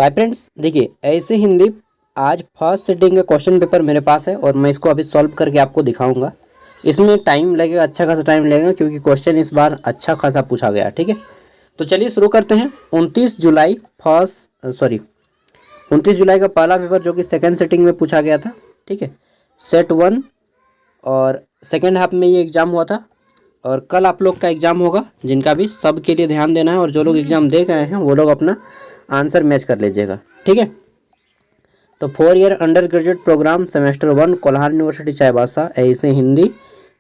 तो hi friends, देखिए ऐसे हिंदी आज फर्स्ट सिटिंग का क्वेश्चन पेपर मेरे पास है और मैं इसको अभी सॉल्व करके आपको दिखाऊंगा। इसमें टाइम लगेगा, अच्छा खासा टाइम लगेगा क्योंकि क्वेश्चन इस बार अच्छा खासा पूछा गया। ठीक है, तो चलिए शुरू करते हैं। 29 जुलाई का पहला पेपर जो कि सेकेंड सिटिंग में पूछा गया था। ठीक है, सेट 1 और सेकेंड हाफ में ये एग्ज़ाम हुआ था और कल आप लोग का एग्ज़ाम होगा, जिनका भी सब के लिए ध्यान देना है और जो लोग एग्ज़ाम दे गए हैं वो लोग अपना आंसर मैच कर लीजिएगा। ठीक है, तो 4 year undergraduate program semester 1 Kolhan university Chaibasa ऐसे हिंदी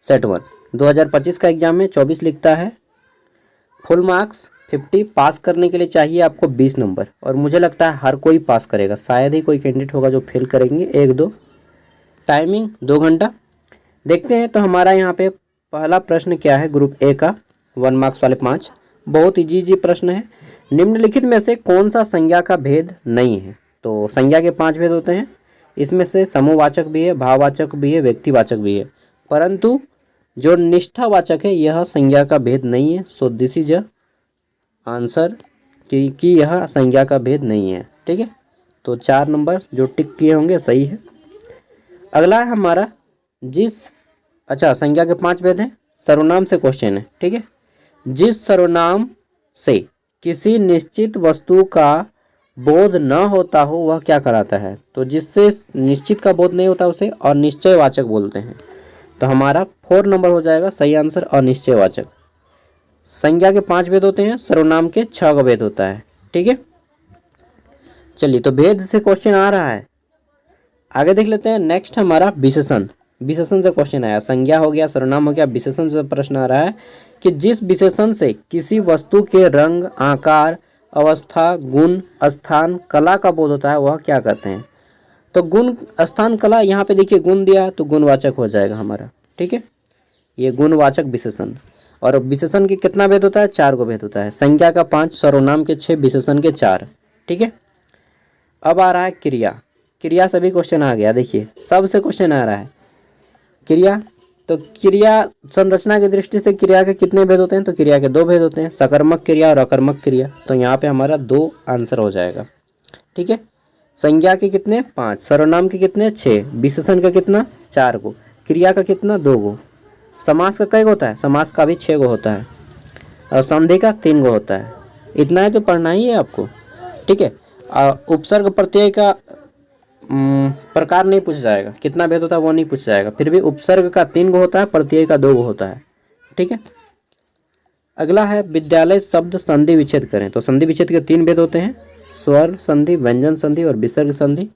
सेट 1 2025 का एग्जाम है। 24 लिखता है, फुल मार्क्स 50, पास करने के लिए चाहिए आपको 20 नंबर और मुझे लगता है हर कोई पास करेगा, शायद ही कोई कैंडिडेट होगा जो फेल करेंगे, 1-2। टाइमिंग 2 घंटा। देखते हैं तो हमारा यहाँ पे पहला प्रश्न क्या है, ग्रुप ए का 1 मार्क्स वाले 5, बहुत इजी प्रश्न है। निम्नलिखित में से कौन सा संज्ञा का भेद नहीं है? तो संज्ञा के 5 भेद होते हैं, इसमें से समूहवाचक भी है, भाववाचक भी है, व्यक्तिवाचक भी है, परंतु जो निष्ठावाचक है यह संज्ञा का भेद नहीं है। सो दिस इज आंसर कि यह संज्ञा का भेद नहीं है। ठीक है, तो 4 नंबर जो टिक किए होंगे सही है। अगला है हमारा संज्ञा के 5 भेद हैं, सर्वनाम से क्वेश्चन है। ठीक है, जिस सर्वनाम से किसी निश्चित वस्तु का बोध न होता हो वह क्या कहलाता है? तो जिससे निश्चित का बोध नहीं होता उसे अनिश्चयवाचक बोलते हैं। तो हमारा 4 नंबर हो जाएगा सही आंसर, अनिश्चयवाचक। संज्ञा के 5 भेद होते हैं, सर्वनाम के 6 का भेद होता है। ठीक है, चलिए तो भेद से क्वेश्चन आ रहा है, आगे देख लेते हैं। नेक्स्ट हमारा विशेषण, विशेषण से क्वेश्चन आया। संज्ञा हो गया, सर्वनाम हो गया, विशेषण से प्रश्न आ रहा है कि जिस विशेषण से किसी वस्तु के रंग, आकार, अवस्था, गुण, स्थान, कला का बोध होता है वह क्या कहते हैं? तो गुण, स्थान, कला, यहाँ पे देखिए गुण दिया तो गुणवाचक हो जाएगा हमारा। ठीक है, ये गुणवाचक विशेषण। और विशेषण के कितना भेद होता है? 4 को भेद होता है। संज्ञा का 5, सर्वनाम के 6, विशेषण के 4। ठीक है, अब आ रहा है क्रिया। क्रिया से भी क्वेश्चन आ गया, देखिए सबसे क्वेश्चन आ रहा है क्रिया। तो क्रिया संरचना की दृष्टि से क्रिया के कितने भेद होते हैं? तो क्रिया के 2 भेद होते हैं, सकर्मक क्रिया और अकर्मक क्रिया। तो यहाँ पे हमारा 2 आंसर हो जाएगा। ठीक है, संज्ञा के कितने? 5, सर्वनाम के कितने? 6, विशेषण का कितना? 4 को, क्रिया का कितना? 2 को। समास का कई गो होता है? समास का भी 6 गो होता है और संधि का 3 गो होता है। इतना है तो पढ़ना ही है आपको। ठीक है, उपसर्ग प्रत्यय का प्रकार नहीं पूछ जाएगा, कितना भेद होता है वो नहीं पूछ जाएगा, फिर भी उपसर्ग का 3 गो होता है, प्रत्यय का 2 गो होता है। ठीक है, अगला है विद्यालय शब्द संधि विच्छेद करें। तो संधि विच्छेद के 3 भेद होते हैं, स्वर संधि, व्यंजन संधि और विसर्ग संधि।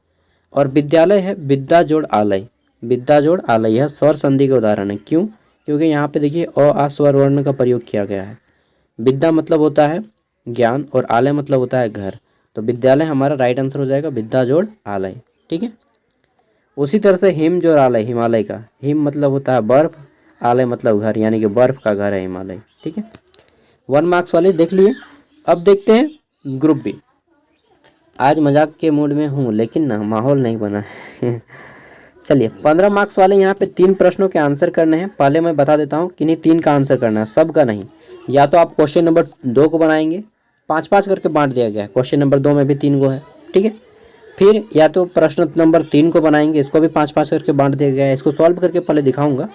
और विद्यालय है विद्या जोड़ आलय, विद्या जोड़ आलय, यह स्वर संधि के उदाहरण है। क्यों? क्योंकि यहाँ पे देखिए अ आ स्वर वर्ण का प्रयोग किया गया है। विद्या मतलब होता है ज्ञान और आलय मतलब होता है घर, तो विद्यालय हमारा राइट आंसर हो जाएगा, विद्या जोड़ आलय। ठीक है, उसी तरह से हिम जोड़ आलय, हिमालय का, हिम मतलब होता है बर्फ, आलय मतलब घर, यानी कि बर्फ का घर है हिमालय। ठीक है, 1 मार्क्स वाले देख लिए। अब देखते हैं ग्रुप बी। आज मजाक के मूड में हूँ लेकिन ना माहौल नहीं बना है चलिए 15 मार्क्स वाले यहाँ पे 3 प्रश्नों के आंसर करने हैं। पहले मैं बता देता हूँ किन्हीं 3 का आंसर करना है, सब का नहीं। या तो आप क्वेश्चन नंबर 2 को बनाएंगे, 5-5 करके बांट दिया गया है, क्वेश्चन नंबर 2 में भी 3 गो है। ठीक है, फिर या तो प्रश्न नंबर 3 को बनाएंगे, इसको भी 5-5 करके बांट दिया गया है। इसको सॉल्व करके पहले दिखाऊंगा,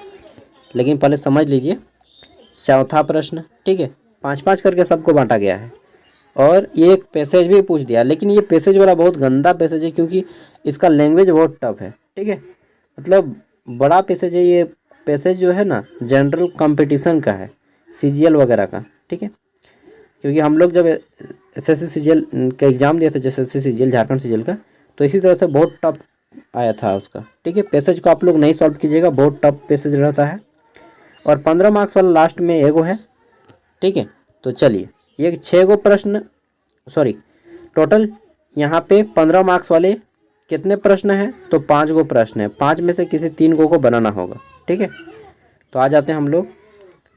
लेकिन पहले समझ लीजिए। चौथा प्रश्न, ठीक है, 5-5 करके सबको बांटा गया है। और ये एक पैसेज भी पूछ दिया, लेकिन ये पैसेज वाला बहुत गंदा पैसेज है क्योंकि इसका लैंग्वेज बहुत टफ है। ठीक है, मतलब बड़ा पैसेज है ये। पैसेज जो है ना जनरल कंपटीशन का है, CGL वगैरह का। ठीक है, क्योंकि हम लोग जब SSC CGL का एग्ज़ाम दिए थे, जैसे SSC CGL झारखंड CGL का, तो इसी तरह से बहुत टफ आया था उसका। ठीक है, पैसेज को आप लोग नहीं सॉल्व कीजिएगा, बहुत टफ पैसेज रहता है। और 15 मार्क्स वाला लास्ट में एगो है। ठीक है, तो चलिए ये 6 गो प्रश्न, टोटल यहाँ पे 15 मार्क्स वाले कितने प्रश्न हैं? तो 5 गो प्रश्न है, 5 में से किसी 3 गो को बनाना होगा। ठीक है, तो आ जाते हैं हम लोग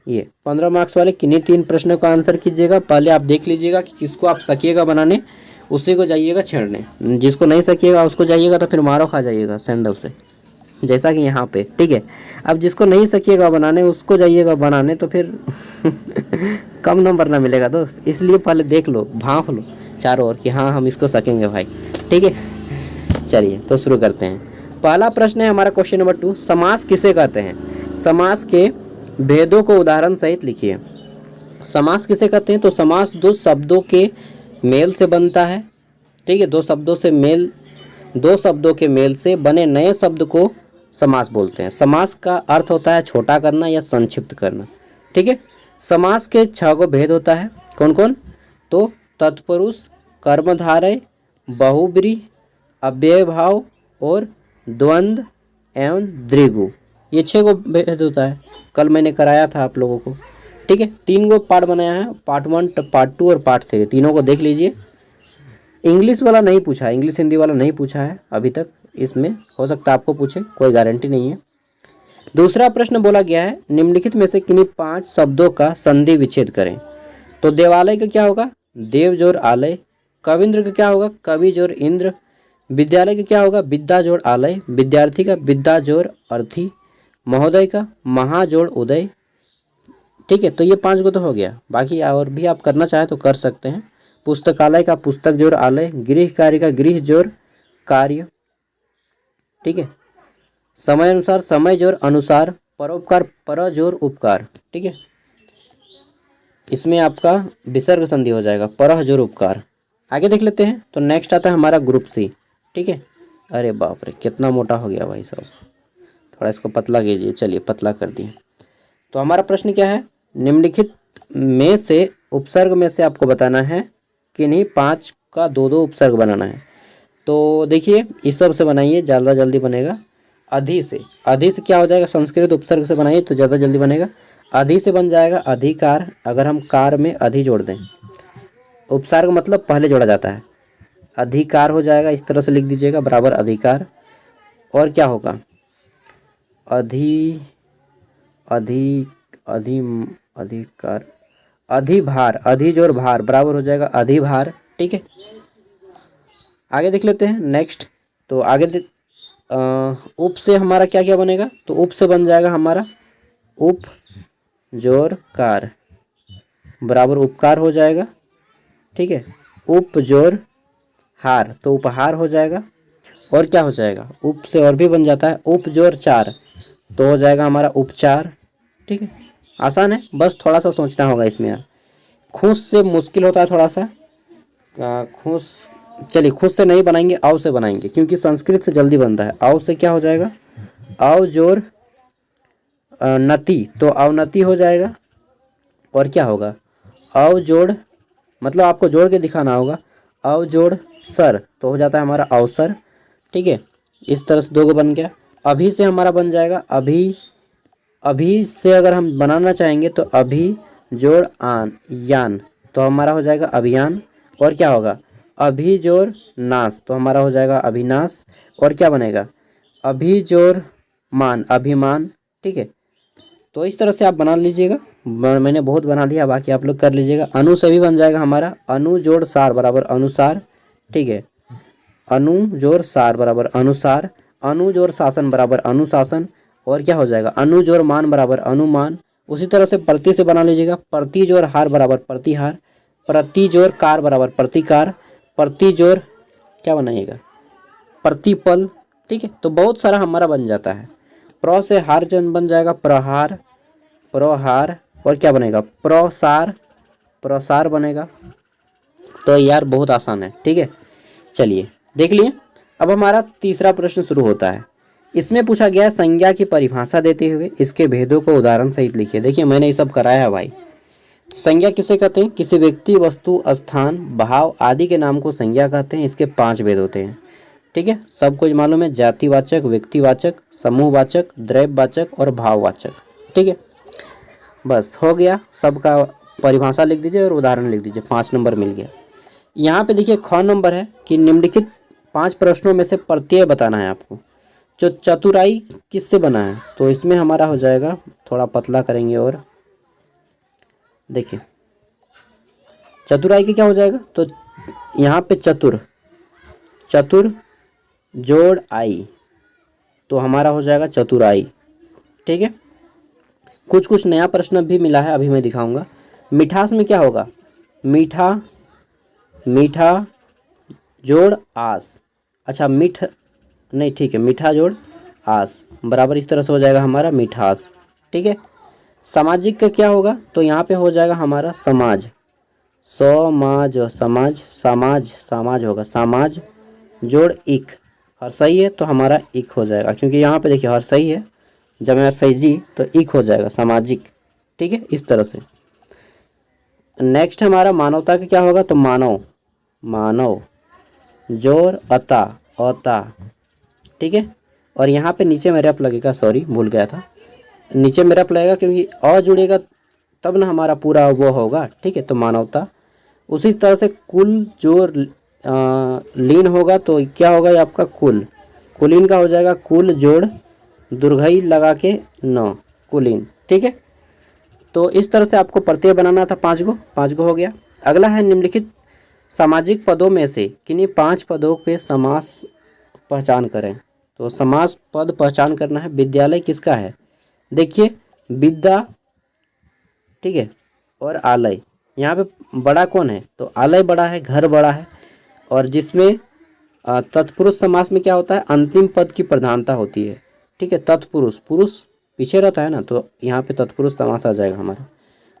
ये 15 मार्क्स वाले किन्हीं 3 प्रश्नों का आंसर कीजिएगा। पहले आप देख लीजिएगा कि किसको आप सकिएगा बनाने, उसी को जाइएगा छेड़ने। जिसको नहीं सकिएगा उसको जाइएगा तो फिर मारो खा जाइएगा सैंडल से, जैसा कि यहाँ पे। ठीक है, अब जिसको नहीं सकिएगा बनाने उसको जाइएगा बनाने, तो फिर कम नंबर ना मिलेगा दोस्त, इसलिए पहले देख लो, भांप लो। चारों ओर कि हाँ हम इसको सकेंगे भाई। ठीक है, चलिए तो शुरू करते हैं। पहला प्रश्न है हमारा क्वेश्चन नंबर 2, समास किसे कहते हैं? समास के भेदों को उदाहरण सहित लिखिए। समास किसे कहते हैं? तो समास दो शब्दों के मेल से बनता है। ठीक है, दो शब्दों के मेल से बने नए शब्द को समास बोलते हैं। समास का अर्थ होता है छोटा करना या संक्षिप्त करना। ठीक है, समास के 6 गो भेद होता है। कौन कौन? तो तत्पुरुष, कर्मधारय, बहुब्रीहि, अव्ययभाव और द्वंद्व एवं द्विगु, ये 6 गो भेद होता है। कल मैंने कराया था आप लोगों को। ठीक है, 3 गो पार्ट बनाया है, पार्ट 1, पार्ट 2 और पार्ट 3, तीनों को देख लीजिए। इंग्लिश वाला नहीं पूछा है, इंग्लिश हिंदी वाला नहीं पूछा है अभी तक, इसमें हो सकता है आपको पूछे, कोई गारंटी नहीं है। दूसरा प्रश्न बोला गया है, निम्नलिखित में से किन्हीं 5 शब्दों का संधि विच्छेद करें। तो देवालय का क्या होगा? देव जोड़ आलय। कविंद्र का क्या होगा? कवि जोड़ इंद्र। विद्यालय का क्या होगा? विद्या जोड़ आलय। विद्यार्थी का विद्या जोड़ अर्थी। महोदय का महा जोड़ उदय। ठीक है, तो ये 5 गो तो हो गया, बाकी और भी आप करना चाहे तो कर सकते हैं। पुस्तकालय का पुस्तक जोड़ आलय। गृह कार्य का गृह जोड़ कार्य। ठीक है, समय अनुसार समय जोड़ अनुसार। परोपकार पर जोड़ उपकार। ठीक है, इसमें आपका विसर्ग संधि हो जाएगा, परह जोड़ उपकार। आगे देख लेते हैं। तो नेक्स्ट आता है हमारा ग्रुप सी। ठीक है, अरे बाप रे कितना मोटा हो गया भाई साहब, थोड़ा इसको पतला कीजिए। चलिए पतला कर दिए। तो हमारा प्रश्न क्या है? निम्नलिखित में से उपसर्ग में से आपको बताना है किन्हीं 5 का 2-2 उपसर्ग बनाना है। तो देखिए इस सब से बनाइए, ज़्यादा जल्दी बनेगा। अधि से क्या हो जाएगा? संस्कृत उपसर्ग से बनाइए तो ज़्यादा जल्दी बनेगा। अधि से बन जाएगा अधिकार, अगर हम कार में अधि जोड़ दें। उपसर्ग मतलब पहले जोड़ा जाता है। अधिकार हो जाएगा, इस तरह से लिख दीजिएगा, बराबर अधिकार। और क्या होगा? अधि अधि अधि अधिकार, अधिभार, अधि जोड़ भार बराबर हो जाएगा अधिभार। ठीक है, आगे देख लेते हैं नेक्स्ट। तो आगे उप से हमारा क्या क्या बनेगा? तो उप से बन जाएगा हमारा उप जोड़ कार बराबर उपकार हो जाएगा। ठीक है, उप जोड़ हार तो उपहार हो जाएगा। और क्या हो जाएगा? उप से और भी बन जाता है, उप जोड़ चार तो हो जाएगा हमारा उपचार। ठीक है, आसान है, बस थोड़ा सा सोचना होगा इसमें यार। खुश से मुश्किल होता है थोड़ा सा। खुश, चलिए खुश से नहीं बनाएंगे, आव से बनाएंगे, क्योंकि संस्कृत से जल्दी बनता है। आव से क्या हो जाएगा? आव जोड़ नति तो अवनति हो जाएगा। और क्या होगा? अव जोड़, मतलब आपको जोड़ के दिखाना होगा। अव जोड़ सर तो हो जाता है हमारा अवसर। ठीक है, इस तरह से 2 गो बन गया। अभी से हमारा बन जाएगा अभी से अगर हम बनाना चाहेंगे तो अभी जोड़ आन यान तो हमारा हो जाएगा अभियान। और क्या होगा? अभी जोड़ नाश तो हमारा हो जाएगा अभिनाश। और क्या बनेगा? अभी जोड़ मान अभिमान। ठीक है, तो इस तरह से आप बना लीजिएगा। मैंने बहुत बना दिया, बाकी आप लोग कर लीजिएगा। अनु से भी बन जाएगा हमारा अनु जोड़ सार बराबर अनुसार। ठीक है, अनु जोड़ सार बराबर अनुसार। अनु जोड़ शासन बराबर अनुशासन। और क्या हो जाएगा? अनु जोड़ मान बराबर अनुमान। उसी तरह से प्रति से बना लीजिएगा, प्रति जोड़ हार बराबर प्रतिहार। प्रति जोड़ कार बराबर प्रतिकार। प्रति जोड़ क्या बनाइएगा? प्रतिपल। ठीक है, तो बहुत सारा हमारा बन जाता है। प्र से हार जन बन जाएगा प्रहार प्रहार। और क्या बनेगा? प्रसार प्रसार बनेगा। तो यार बहुत आसान है। ठीक है, चलिए देख लिए। अब हमारा तीसरा प्रश्न शुरू होता है। इसमें पूछा गया है संज्ञा की परिभाषा देते हुए इसके भेदों को उदाहरण सहित लिखिए। देखिए मैंने ये सब कराया है भाई। संज्ञा किसे कहते हैं? किसी व्यक्ति, वस्तु, स्थान, भाव आदि के नाम को संज्ञा कहते हैं। इसके 5 भेद होते हैं। ठीक है, सब कुछ मालूम है। जातिवाचक, व्यक्तिवाचक, समूहवाचक, द्रव्यवाचक और भाववाचक। ठीक है, बस हो गया। सबका परिभाषा लिख दीजिए और उदाहरण लिख दीजिए। 5 नंबर मिल गया। यहाँ पे देखिए ख नंबर है कि निम्नलिखित 5 प्रश्नों में से प्रत्यय बताना है आपको। जो चतुराई किससे बना है? तो इसमें हमारा हो जाएगा, थोड़ा पतला करेंगे और देखिए चतुराई के क्या हो जाएगा? तो यहाँ पे चतुर जोड़ आई तो हमारा हो जाएगा चतुराई। ठीक है, कुछ नया प्रश्न भी मिला है, अभी मैं दिखाऊंगा। मिठास में क्या होगा? मीठा मीठा जोड़ आस, अच्छा मीठ नहीं, ठीक है, मीठा जोड़ आस बराबर इस तरह से हो जाएगा हमारा मिठास। ठीक है, सामाजिक का क्या होगा, तो यहाँ पे हो जाएगा हमारा समाज, समाज समाज समाज समाज होगा, समाज जोड़ इक, हर सही है तो हमारा इक हो जाएगा, क्योंकि यहाँ पे देखिए हर सही है, जब मैं सही जी तो इक हो जाएगा सामाजिक। ठीक है, इस तरह से। नेक्स्ट हमारा मानवता का क्या होगा, तो मानव, मानव जोर अता, अता। ठीक है, और यहाँ पे नीचे में रैप लगेगा, सॉरी भूल गया था, नीचे में रैप लगेगा क्योंकि अ जुड़ेगा तब ना हमारा पूरा वो होगा। ठीक है, तो मानवता। उसी तरह से कुल जोर लीन होगा तो क्या होगा ये आपका कुल, कुलीन का हो जाएगा कुल जोड़ दुर्घई लगा के न, कुलीन। ठीक है, तो इस तरह से आपको प्रत्यय बनाना था, 5 गो हो गया। अगला है निम्नलिखित सामाजिक पदों में से किन्हीं 5 पदों के समास पहचान करें। तो समास पद पहचान करना है। विद्यालय किसका है, देखिए विद्या, ठीक है, और आलय, यहाँ पे बड़ा कौन है, तो आलय बड़ा है, घर बड़ा है, और जिसमें तत्पुरुष समास में क्या होता है, अंतिम पद की प्रधानता होती है। ठीक है, तत्पुरुष, पुरुष पीछे रहता है ना, तो यहाँ पे तत्पुरुष समास आ जाएगा हमारा।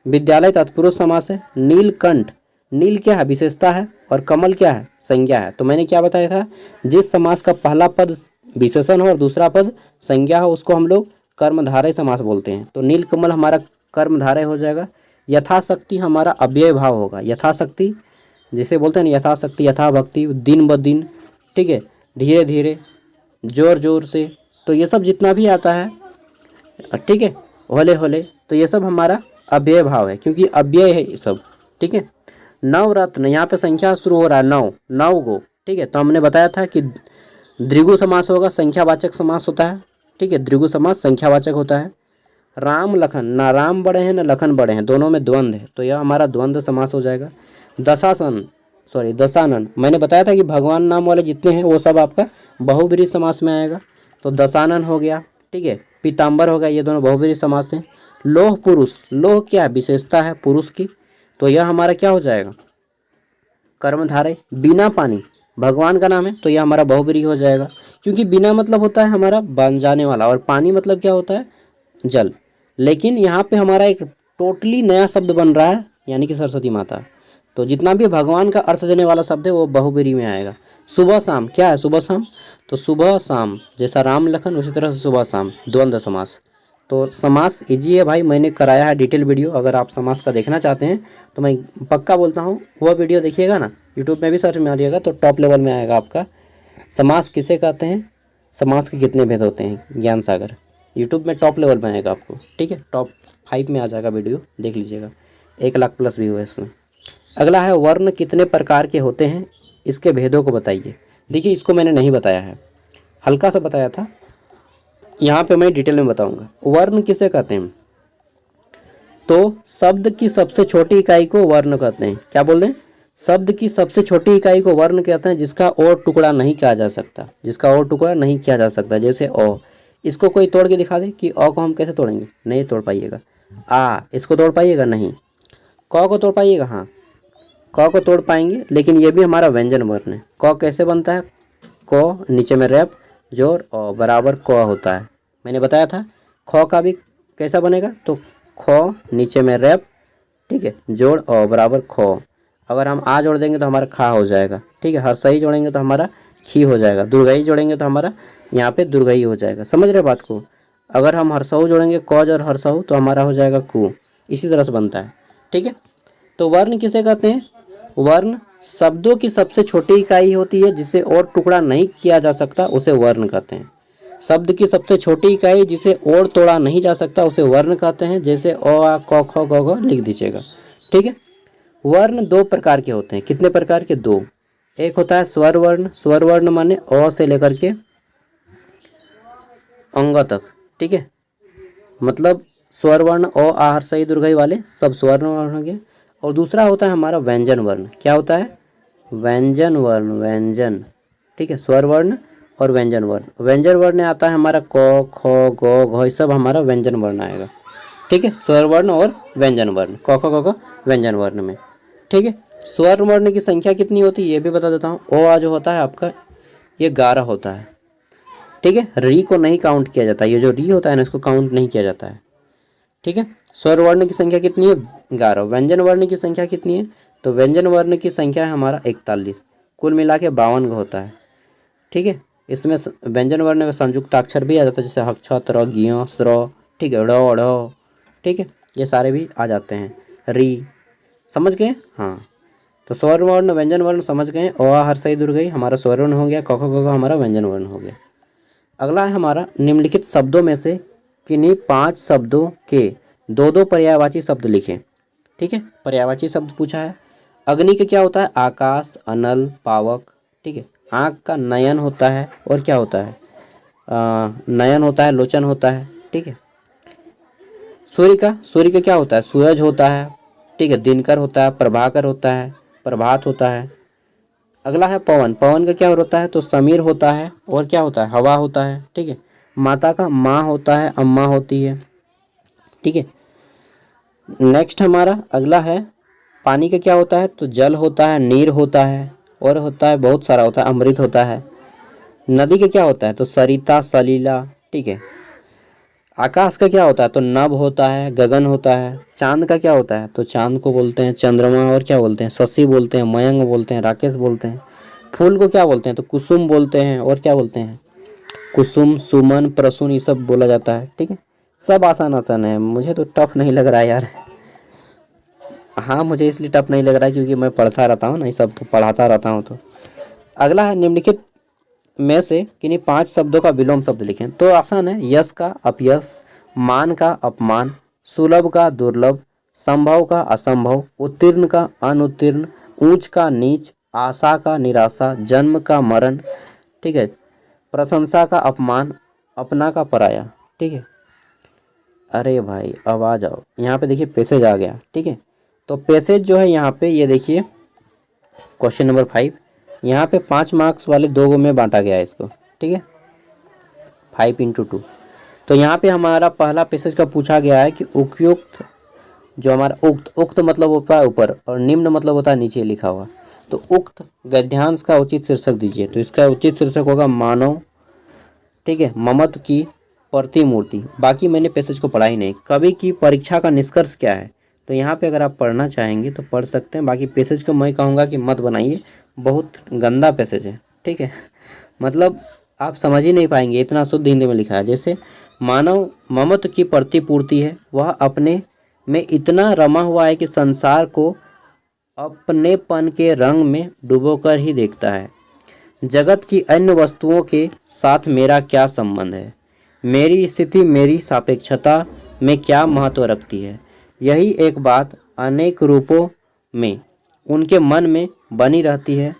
विद्यालय तत्पुरुष समास है। नीलकंठ, नील क्या है, विशेषता है, और कमल क्या है, संज्ञा है। तो मैंने क्या बताया था, जिस समास का पहला पद विशेषण हो और दूसरा पद संज्ञा हो उसको हम लोग कर्मधारय समास बोलते हैं। तो नीलकमल हमारा कर्मधारय हो जाएगा। यथाशक्ति हमारा अव्यय भाव होगा, यथाशक्ति जिसे बोलते हैं ना, यथाशक्ति, यथा भक्ति, दिन ब दिन, ठीक है, धीरे धीरे, जोर जोर से, तो ये सब जितना भी आता है, ठीक है, होले होले, तो ये सब हमारा अव्यय भाव है, क्योंकि अव्यय है ये सब। ठीक है, नवरत्न, यहाँ पे संख्या शुरू हो रहा है, 9, 9 गो। ठीक है, तो हमने बताया था कि द्विगु समास होगा, संख्यावाचक समास होता है। ठीक है, द्विगु समास संख्यावाचक होता है। राम लखन, ना राम बड़े हैं ना लखन बड़े हैं, दोनों में द्वंद्व है, तो यह हमारा द्वंद्व समास हो जाएगा। दशासन, सॉरी दशानन, मैंने बताया था कि भगवान नाम वाले जितने हैं वो सब आपका बहुब्रीहि समास में आएगा, तो दशानन हो गया। ठीक है, पीताम्बर हो गया, ये दोनों बहुब्रीहि समास हैं। लोह पुरुष, लोह क्या विशेषता है पुरुष की, तो यह हमारा क्या हो जाएगा, कर्मधारय। बिना पानी, भगवान का नाम है, तो यह हमारा बहुब्रीहि हो जाएगा, क्योंकि बिना मतलब होता है हमारा बन जाने वाला, और पानी मतलब क्या होता है, जल। लेकिन यहाँ पे हमारा एक टोटली नया शब्द बन रहा है, यानी कि सरस्वती माता, तो जितना भी भगवान का अर्थ देने वाला शब्द है वो बहुब्रीहि में आएगा। सुबह शाम, क्या है सुबह शाम, तो सुबह शाम, जैसा राम लखन उसी तरह से सुबह शाम, द्वंद्व समास। तो समास इजी है भाई, मैंने कराया है डिटेल वीडियो, अगर आप समास का देखना चाहते हैं तो मैं पक्का बोलता हूँ वह वीडियो देखिएगा ना, यूट्यूब में भी सर्च मारिएगा तो टॉप लेवल में आएगा आपका। समास किसे कहते हैं, समास के कितने भेद होते हैं, ज्ञान सागर, यूट्यूब में टॉप लेवल में आएगा आपको। ठीक है, टॉप 5 में आ जाएगा वीडियो, देख लीजिएगा, 1 लाख प्लस व्यू है इसमें। अगला है वर्ण कितने प्रकार के होते हैं, इसके भेदों को बताइए। देखिए इसको मैंने नहीं बताया है, हल्का सा बताया था, यहाँ पे मैं डिटेल में बताऊंगा। वर्ण किसे कहते हैं, तो शब्द की सबसे छोटी इकाई को वर्ण कहते हैं। क्या बोल रहे हैं, शब्द की सबसे छोटी इकाई को वर्ण कहते हैं, जिसका और टुकड़ा नहीं किया जा सकता, जिसका और टुकड़ा नहीं किया जा सकता। जैसे अ, इसको कोई तोड़ के दिखा दे कि अ को हम कैसे तोड़ेंगे, नहीं तोड़ पाइएगा। आ, इसको तोड़ पाइएगा नहीं। क को तोड़ पाइएगा, हाँ क को तोड़ पाएंगे, लेकिन ये भी हमारा व्यंजन वर्ण है। क कैसे बनता है, क नीचे में रैप जोर अ बराबर क होता है, मैंने बताया था। ख का भी कैसा बनेगा, तो ख नीचे में रैप, ठीक है, जोड़ अ बराबर ख। अगर हम आ जोड़ देंगे तो हमारा खा हो जाएगा। ठीक है, हर सही जोड़ेंगे तो हमारा खी हो जाएगा, दुर्गई जोड़ेंगे तो हमारा यहाँ पे दुर्गई हो जाएगा। समझ रहे बात को, अगर हम हरसहु जोड़ेंगे कौज और हरसहु तो हमारा हो जाएगा कु, इसी तरह से बनता है। ठीक है, तो वर्ण किसे कहते हैं, वर्ण शब्दों की सबसे छोटी इकाई होती है, जिसे और टुकड़ा नहीं किया जा सकता उसे वर्ण कहते हैं। शब्द की सबसे छोटी इकाई जिसे और तोड़ा नहीं जा सकता उसे वर्ण कहते हैं। जैसे अ आ क ख ग घ लिख दीजिएगा। ठीक है, वर्ण 2 प्रकार के होते हैं, कितने प्रकार के, 2। एक होता है स्वर वर्ण, स्वर वर्ण माने अ से लेकर के अंग तक। ठीक है, मतलब स्वर वर्ण अ आ हर सही दुर्गई वाले सब स्वर्ण वर्ण हो गए। और दूसरा होता है हमारा व्यंजन वर्ण। क्या होता है, व्यंजन वर्ण, व्यंजन। ठीक है, स्वर वर्ण और व्यंजन वर्ण। व्यंजन वर्ण आता है हमारा क ख ग घ, सब हमारा व्यंजन वर्ण आएगा। ठीक है, स्वर वर्ण और व्यंजन वर्ण, क ख ग घ व्यंजन वर्ण में। ठीक है, स्वर्ण वर्ण की संख्या कितनी होती है ये भी बता देता हूँ। ओ आ जो होता है आपका ये 11 होता है, ठीक है। री को नहीं काउंट किया जाता, ये जो री होता है ना इसको काउंट नहीं किया जाता है, ठीक है। स्वर वर्ण की संख्या कितनी है 11। व्यंजन वर्ण की संख्या कितनी है, तो व्यंजन वर्ण की संख्या है हमारा 41, कुल मिला के 52 होता है, ठीक है। इसमें व्यंजन वर्ण में संयुक्ताक्षर भी आ जाता है, जैसे हक्ष त्र ज्ञ स्र, ठीक है, ड़ ढ़, ठीक है, ये सारे भी आ जाते हैं। री, समझ गए, हाँ। तो स्वर वर्ण व्यंजन वर्ण समझ गए। अ आ हर्ष ई दीर्घ ई हमारा स्वर वर्ण हो गया, क ख ग घ हमारा व्यंजन वर्ण हो गया। अगला है हमारा निम्नलिखित शब्दों में से किन्हीं 5 शब्दों के दो दो पर्यायवाची शब्द लिखें, ठीक है। पर्यायवाची शब्द पूछा है। अग्नि का क्या होता है, आकाश, अनल, पावक, ठीक है। आँख का नयन होता है, और क्या होता है, नयन होता है, लोचन होता है, ठीक है। सूर्य का क्या होता है, सूरज होता है, ठीक है। दिनकर होता है, प्रभाकर होता है, प्रभात होता है। अगला है पवन, पवन का क्या होता है, तो समीर होता है, और क्या होता है, हवा होता है, ठीक है। माता का माँ होता है, अम्मा होती है, ठीक है। नेक्स्ट हमारा अगला है पानी का क्या होता है, तो जल होता है, नीर होता है, और होता है बहुत सारा होता है, अमृत होता है। नदी का क्या होता है, तो सरिता, सलीला, ठीक है। आकाश का क्या होता है, तो नभ होता है, गगन होता है। चांद का क्या होता है, तो चांद को बोलते हैं चंद्रमा, और क्या बोलते हैं, शशि बोलते हैं, मयंक बोलते हैं, राकेश बोलते हैं। फूल को क्या बोलते हैं, तो कुसुम बोलते हैं, और क्या बोलते हैं, कुसुम, सुमन, प्रसून, ये सब बोला जाता है, ठीक है। सब आसान आसान है, मुझे तो टफ नहीं लग रहा है यार। हाँ, मुझे इसलिए टफ नहीं लग रहा है क्योंकि मैं पढ़ता रहता हूँ ना, ये सब पढ़ाता रहता हूँ। तो अगला है निम्नलिखित में से किन्हीं 5 शब्दों का विलोम शब्द लिखें। तो आसान है, यश का अपयश, मान का अपमान, सुलभ का दुर्लभ, संभव का असंभव, उत्तीर्ण का अनुत्तीर्ण, ऊंच का नीच, आशा का निराशा, जन्म का मरण, ठीक है। प्रशंसा का अपमान, अपना का पराया, ठीक है। अरे भाई अब आ जाओ, यहाँ पे देखिए पैसेज आ गया, ठीक है। तो पैसेज जो है यहाँ पे ये देखिए क्वेश्चन नंबर 5, यहाँ पे 5 मार्क्स वाले 2 में बांटा गया है इसको, ठीक है, 5 × 2। तो यहाँ पे हमारा पहला पैसेज का पूछा गया है कि उपयुक्त, जो हमारा उक्त मतलब होता है ऊपर, और निम्न मतलब होता है नीचे लिखा हुआ। तो उक्त गद्यांश का उचित शीर्षक दीजिए। तो इसका उचित शीर्षक होगा मानव, ठीक है, ममत्व की प्रतिमूर्ति। बाकी मैंने पैसेज को पढ़ा ही नहीं। कवि की परीक्षा का निष्कर्ष क्या है, तो यहाँ पे अगर आप पढ़ना चाहेंगे तो पढ़ सकते हैं। बाकी पैसेज को मैं कहूँगा कि मत बनाइए, बहुत गंदा पैसेज है, ठीक है। मतलब आप समझ ही नहीं पाएंगे, इतना शुद्ध हिंदी में लिखा है। जैसे मानव ममत्व की प्रतिपूर्ति है, वह अपने में इतना रमा हुआ है कि संसार को अपनेपन के रंग में डुबोकर ही देखता है। जगत की अन्य वस्तुओं के साथ मेरा क्या संबंध है, मेरी स्थिति मेरी सापेक्षता में क्या महत्व रखती है। यही एक बात अनेक रूपों में उनके मन में बनी रहती है।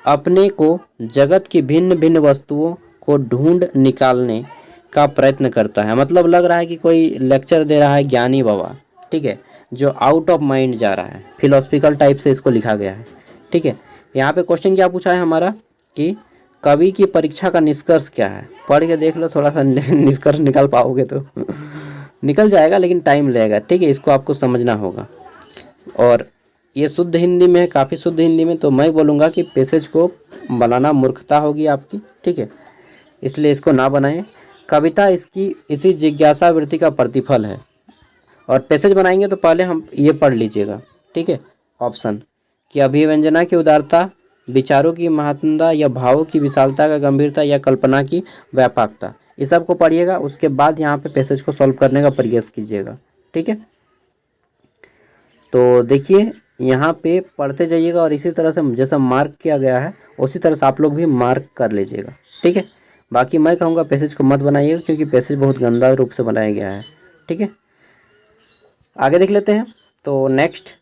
अपने को जगत की भिन्न भिन्न वस्तुओं को ढूंढ निकालने का प्रयत्न करता है। मतलब लग रहा है कि कोई लेक्चर दे रहा है ज्ञानी बाबा, ठीक है, जो आउट ऑफ माइंड जा रहा है, फिलोसफिकल टाइप से इसको लिखा गया है, ठीक है। यहाँ पे क्वेश्चन क्या पूछा है हमारा कि कवि की परीक्षा का निष्कर्ष क्या है। पढ़ के देख लो, थोड़ा सा निष्कर्ष निकाल पाओगे तो निकल जाएगा, लेकिन टाइम लगेगा, ठीक है। इसको आपको समझना होगा, और ये शुद्ध हिंदी में है, काफ़ी शुद्ध हिंदी में। तो मैं बोलूँगा कि पैसेज को बनाना मूर्खता होगी आपकी, ठीक है, इसलिए इसको ना बनाएं। कविता इसकी इसी जिज्ञासा वृत्ति का प्रतिफल है। और पैसेज बनाएंगे तो पहले हम ये पढ़ लीजिएगा, ठीक है, ऑप्शन कि अभिव्यंजना की उदारता, विचारों की महत्ता, या भावों की विशालता का गंभीरता, या कल्पना की व्यापकता, इस सब को पढ़िएगा। उसके बाद यहाँ पे पैसेज को सॉल्व करने का प्रयास कीजिएगा, ठीक है। तो देखिए यहाँ पे पढ़ते जाइएगा, और इसी तरह से जैसा मार्क किया गया है उसी तरह से आप लोग भी मार्क कर लीजिएगा, ठीक है। बाकी मैं कहूँगा पैसेज को मत बनाइएगा, क्योंकि पैसेज बहुत गंदा रूप से बनाया गया है, ठीक है। आगे देख लेते हैं। तो नेक्स्ट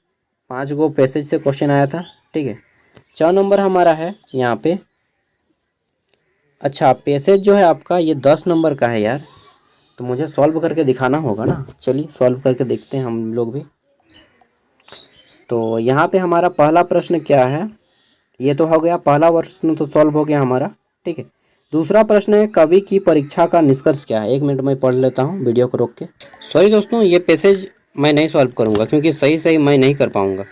5 गो पैसेज से क्वेश्चन आया था, ठीक है। 4 नंबर हमारा है यहाँ पे। अच्छा, पैसेज जो है आपका ये 10 नंबर का है यार, तो मुझे सॉल्व करके दिखाना होगा ना। चलिए सॉल्व करके देखते हैं हम लोग भी। तो यहाँ पे हमारा पहला प्रश्न क्या है, ये तो हो गया, पहला प्रश्न तो सॉल्व हो गया हमारा, ठीक है। दूसरा प्रश्न है कवि की परीक्षा का निष्कर्ष क्या है। 1 मिनट में पढ़ लेता हूँ वीडियो को रोक के। सॉरी दोस्तों, ये पैसेज मैं नहीं सॉल्व करूँगा, क्योंकि सही मैं नहीं कर पाऊँगा।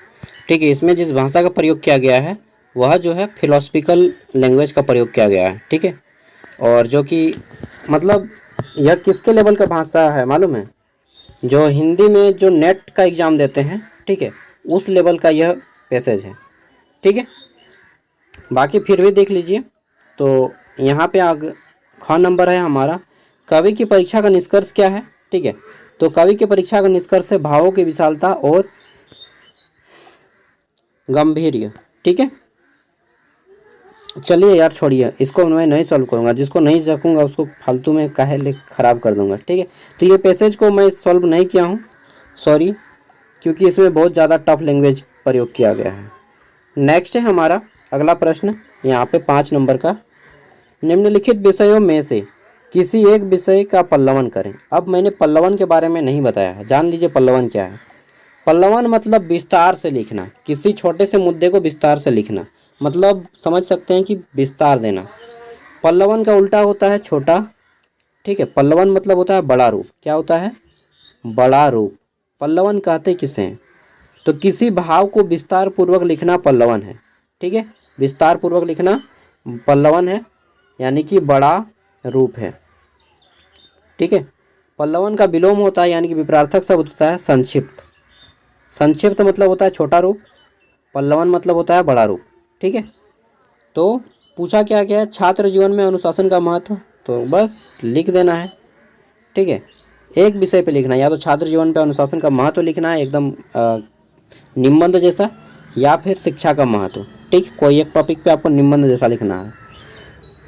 ठीक है। इसमें जिस भाषा का प्रयोग किया गया है वह जो है फिलोसफिकल लैंग्वेज का प्रयोग किया गया है, ठीक है। और जो कि मतलब यह किसके लेवल का भाषा है मालूम है? जो हिंदी में जो नेट का एग्ज़ाम देते हैं, ठीक है, उस लेवल का यह पैसेज है, ठीक है। बाकी फिर भी देख लीजिए। तो यहाँ पे ख नंबर है हमारा, कवि की परीक्षा का निष्कर्ष क्या है, ठीक है। तो कवि की परीक्षा का निष्कर्ष है भावों की विशालता और गंभीर्य, ठीक है। चलिए यार छोड़िए, इसको मैं नहीं सॉल्व करूँगा, जिसको नहीं रखूँगा उसको फालतू में काहे ले ख़राब कर दूँगा, ठीक है। तो ये पैसेज को मैं सॉल्व नहीं किया हूँ, सॉरी, क्योंकि इसमें बहुत ज़्यादा टफ लैंग्वेज प्रयोग किया गया है। नेक्स्ट है हमारा अगला प्रश्न, यहाँ पे 5 नंबर का, निम्नलिखित विषयों में से किसी एक विषय का पल्लवन करें। अब मैंने पल्लवन के बारे में नहीं बताया है, जान लीजिए पल्लवन क्या है। पल्लवन मतलब विस्तार से लिखना, किसी छोटे से मुद्दे को विस्तार से लिखना, मतलब समझ सकते हैं कि विस्तार देना। पल्लवन का उल्टा होता है छोटा, ठीक है। पल्लवन मतलब होता है बड़ा रूप, क्या होता है? बड़ा रूप। पल्लवन कहते किसे हैं? तो किसी भाव को विस्तार पूर्वक लिखना पल्लवन है, ठीक है। विस्तार पूर्वक लिखना पल्लवन है, यानी कि बड़ा रूप है, ठीक है। पल्लवन का विलोम होता है, यानी कि विपरार्थक शब्द होता है संक्षिप्त। संक्षिप्त मतलब होता है छोटा रूप, पल्लवन मतलब होता है बड़ा रूप, ठीक है। तो पूछा क्या क्या है, छात्र जीवन में अनुशासन का महत्व, तो बस लिख देना है, ठीक है। एक विषय पे लिखना है, या तो छात्र जीवन पे अनुशासन का महत्व लिखना है एकदम निबंध जैसा, या फिर शिक्षा का महत्व, ठीक। कोई एक टॉपिक पे आपको निबंध जैसा लिखना है।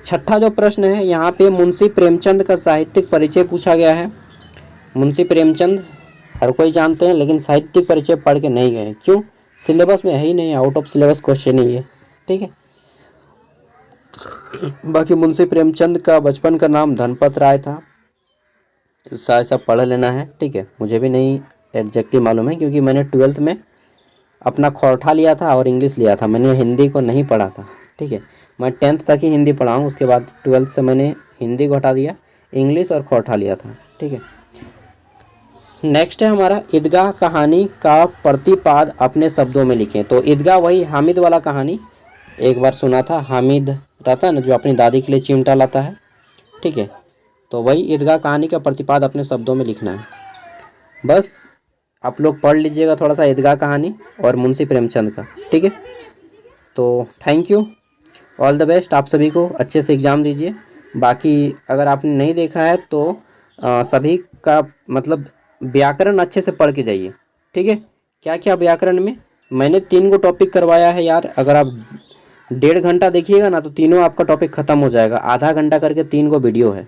छठा जो प्रश्न है यहाँ पे मुंशी प्रेमचंद का साहित्यिक परिचय पूछा गया है। मुंशी प्रेमचंद हर कोई जानते हैं, लेकिन साहित्यिक परिचय पढ़ के नहीं गए, क्यों? सिलेबस में है ही नहीं, आउट ऑफ सिलेबस क्वेश्चन ही है, ठीक है। बाकी मुंशी प्रेमचंद का बचपन का नाम धनपत राय था, ऐसा पढ़ लेना है, ठीक है। मुझे भी नहीं एग्जैक्टली मालूम है, क्योंकि मैंने 12th में अपना खौठा लिया था और इंग्लिश लिया था, मैंने हिंदी को नहीं पढ़ा था, ठीक है। मैं 10th तक ही हिंदी पढ़ा हूँ, उसके बाद 12th से मैंने हिंदी को हटा दिया, इंग्लिश और खौठा लिया था, ठीक है। नेक्स्ट है हमारा ईदगाह कहानी का प्रतिपाद अपने शब्दों में लिखें। तो ईदगाह वही हामिद वाला कहानी, एक बार सुना था, हामिद रहता है ना जो अपनी दादी के लिए चिमटा लाता है, ठीक है। तो वही ईदगाह कहानी का प्रतिपाद अपने शब्दों में लिखना है। बस आप लोग पढ़ लीजिएगा थोड़ा सा ईदगाह कहानी और मुंशी प्रेमचंद का, ठीक है। तो thank you, all the best आप सभी को, अच्छे से एग्ज़ाम दीजिए। बाकी अगर आपने नहीं देखा है तो सभी का मतलब व्याकरण अच्छे से पढ़ के जाइए, ठीक है। क्या क्या व्याकरण में मैंने 3 को टॉपिक करवाया है यार, अगर आप 1.5 घंटा देखिएगा ना तो तीनों आपका टॉपिक ख़त्म हो जाएगा। आधा घंटा करके 3 को वीडियो है,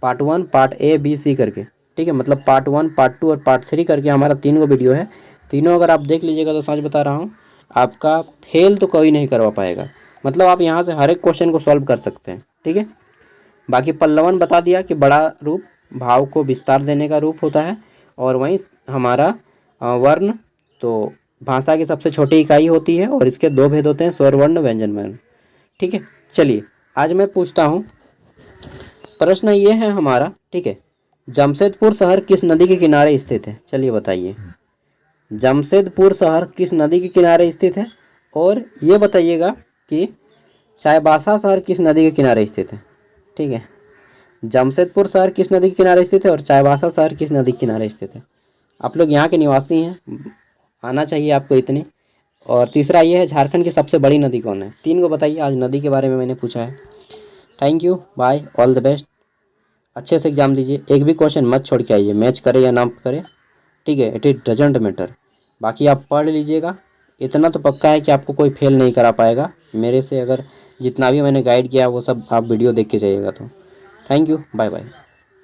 part 1 part A B C करके, ठीक है। मतलब पार्ट 1 पार्ट 2 और पार्ट 3 करके हमारा 3 को वीडियो है। तीनों अगर आप देख लीजिएगा तो सच बता रहा हूँ आपका फेल तो कोई नहीं करवा पाएगा, मतलब आप यहाँ से हर एक क्वेश्चन को सॉल्व कर सकते हैं, ठीक है। बाकी पल्लवन बता दिया कि बड़ा रूप भाव को विस्तार देने का रूप होता है, और वहीं हमारा वर्ण तो भाषा की सबसे छोटी इकाई होती है, और इसके 2 भेद होते हैं, स्वर वर्ण व्यंजन वर्ण, ठीक है। चलिए आज मैं पूछता हूँ, प्रश्न ये है हमारा, ठीक है, जमशेदपुर शहर किस नदी के किनारे स्थित है? चलिए बताइए, जमशेदपुर शहर किस नदी के किनारे स्थित है? और ये बताइएगा कि चाईबासा शहर किस नदी के किनारे स्थित है, ठीक है। जमशेदपुर शहर किस नदी के किनारे स्थित है और चाईबासा शहर किस नदी के किनारे स्थित है? आप लोग यहाँ के निवासी हैं, आना चाहिए आपको इतनी। और तीसरा ये है, झारखंड की सबसे बड़ी नदी कौन है? 3 को बताइए, आज नदी के बारे में मैंने पूछा है। Thank you, bye, all the best, अच्छे से एग्जाम दीजिए, एक भी क्वेश्चन मत छोड़ के आइए, मैच करे या ना करे, ठीक है। It doesn't matter. बाकी आप पढ़ लीजिएगा, इतना तो पक्का है कि आपको कोई फेल नहीं करा पाएगा मेरे से, अगर जितना भी मैंने गाइड किया वो सब आप वीडियो देख के जाइएगा तो। Thank you, bye bye.